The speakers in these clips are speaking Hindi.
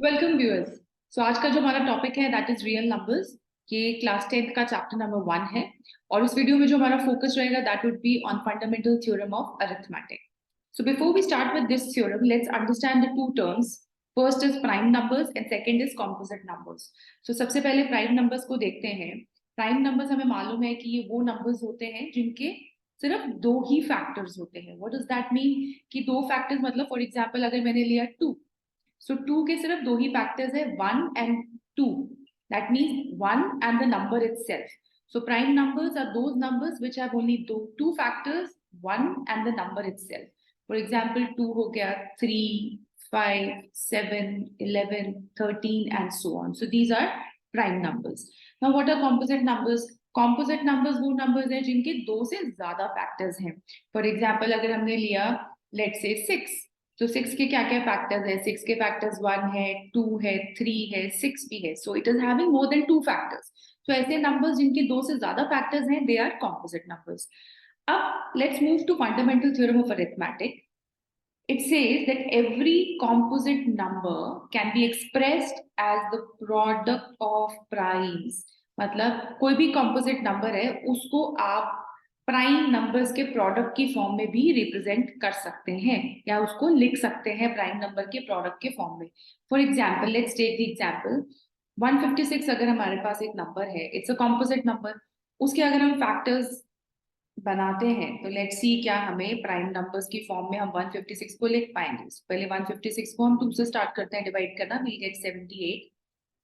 Welcome viewers. सो आज का जो हमारा टॉपिक है दैट इज रियल नंबर्स। ये क्लास 10th का चैप्टर नंबर 1 है और इस वीडियो में जो हमारा फोकस रहेगा that would be on fundamental theorem of arithmetic. So before we start with this theorem let's understand the two terms. First is prime numbers and second is composite numbers. So सबसे पहले प्राइम नंबर्स को देखते हैं। प्राइम नंबर्स हमें मालूम है कि ये वो नंबर्स होते हैं जिनके सिर्फ दो ही फैक्टर्स होते हैं। व्हाट डज दैट मीन कि दो फैक्टर्स मतलब फॉर एग्जांपल अगर मैंने लिया 2, सो 2 के सिर्फ दो ही फैक्टर्स है 1 and 2। That means 1 and the number itself. So prime numbers are those numbers which have only two factors 1 and the number itself. For example 2 हो गया 3, 5, 7, 11, 13 and so on. So these are prime numbers. Now what are composite numbers? Composite numbers वो नंबर्स हैं जिनके दो से ज्यादा फैक्टर्स हैं। फॉर एग्जांपल अगर हमने लिया लेट्स से 6, तो 6 के क्या क्या फैक्टर्स है? 6 के फैक्टर्स 1 है, 2 है, 3 है, 6 भी है। So it is having more than 2 factors. तो ऐसे नंबर्स जिनके दो से ज्यादा फैक्टर्स हैं दे आर कॉम्पोजिट नंबर्स। अब let's move to fundamental theorem of arithmetic. It says that every composite number can be expressed as the product of primes. मतलब कोई भी composite number है उसको आप प्राइम नंबर्स के प्रोडक्ट की फॉर्म में भी रिप्रेजेंट कर सकते हैं या उसको लिख सकते हैं प्राइम नंबर के प्रोडक्ट के फॉर्म में। For example let's take the example 156 अगर हमारे पास एक नंबर है, इट्स अ कॉम्पोजिट नंबर। उसके अगर हम फैक्टर्स बनाते हैं तो लेट्स सी क्या हमें प्राइम नंबर्स की फॉर्म में हम 156 को लिख पाएंगे। पहले 156 को हम 2 से स्टार्ट करते हैं डिवाइड करना, विल गेट 78।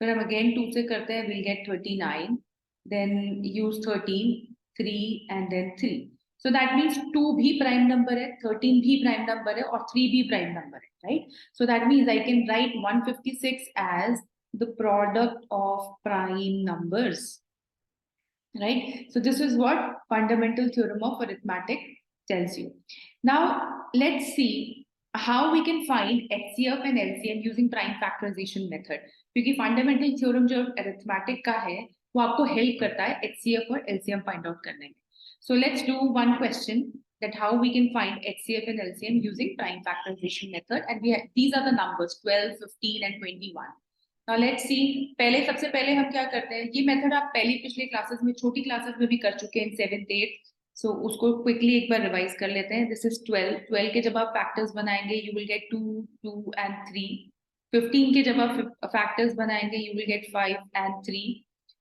फिर हम अगेन 2 से करते हैं, will get 39, then use 13, 3 and then 3। So that means 2 भी प्राइम नंबर है, 13 भी प्राइम नंबर है और 3 भी प्राइम नंबर है, right? So that means I can write 156 as the product of prime numbers, right? So this is what fundamental theorem of arithmetic tells you. Now let's see how we can find HCF and LCM using prime factorization method. क्योंकि fundamental theorem जो arithmetic का है वो आपको help करता है HCF और LCM find out करने में. So let's do one question that how we can find HCF and LCM using prime factorization method, and these are the numbers 12, 15 and 21. Now let's see. पहले सबसे पहले हम क्या करते हैं, ये मेथड आप पहली पिछले क्लासेस में छोटी क्लासेस में भी कर चुके हैं, 7th 8th। सो उसको क्विकली एक बार रिवाइज कर लेते हैं। This is 12। 12 के जब आप फैक्टर्स बनाएंगे यू विल गेट 2, 2 एंड 3। 15 के जब आप फैक्टर्स बनाएंगे you will get 5 and 3।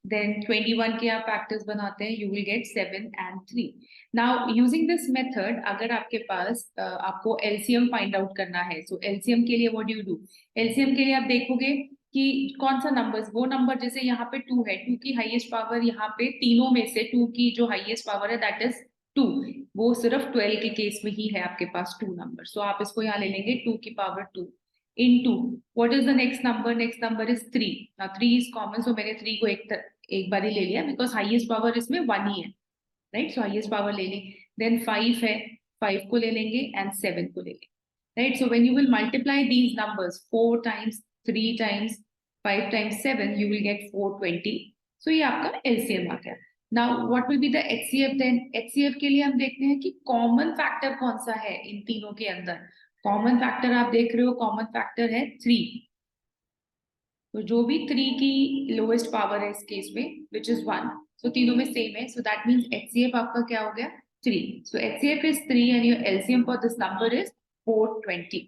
Then 21 के आप फैक्टर्स बनाते हैं you will get 7 and 3। Now using this method अगर आपके पास आपको एलसीएम फाइंड आउट करना है, सो एलसीएम के लिए what do you do? LCM के लिए आप देखोगे कि कौन सा नंबर्स, वो नंबर जैसे यहाँ पे 2 है, 2 की हाईएस्ट पावर यहाँ पे तीनों में से 2 की जो हाईएस्ट पावर है दैट इज 2। वो सिर्फ 12 के केस में ही है आपके पास 2 नंबर। सो आप इसको यहाँ ले लेंगे 2 की power 2 into what is the next number? Next number is 3। Now 3 is common, so मैंने 3 को एक बार ही ले लिया बिकॉज हाईएस्ट पावर इसमें 1 ही है, राइट? सो हाईएस्ट पावर ले ली। देन 5 है, 5 को ले लेंगे एंड 7 को ले लेंगे, right? So when you will multiply these numbers 4 times, 3 times, 5 times 7 you will get 420. So ये आपका LCM आ गया। Now what will be the HCF then? HCF के लिए हम देखते हैं कि कॉमन फैक्टर कौन सा है इन तीनों के अंदर। कॉमन फैक्टर आप देख रहे हो, कॉमन फैक्टर है 3। तो जो भी 3 की लोएस्ट पावर है इस केस में विच इज 1, सो तीनों में सेम है। सो दैट मीन्स HCF आपका क्या हो गया? 3। सो HCF is 3 and your LCM for this number is 420.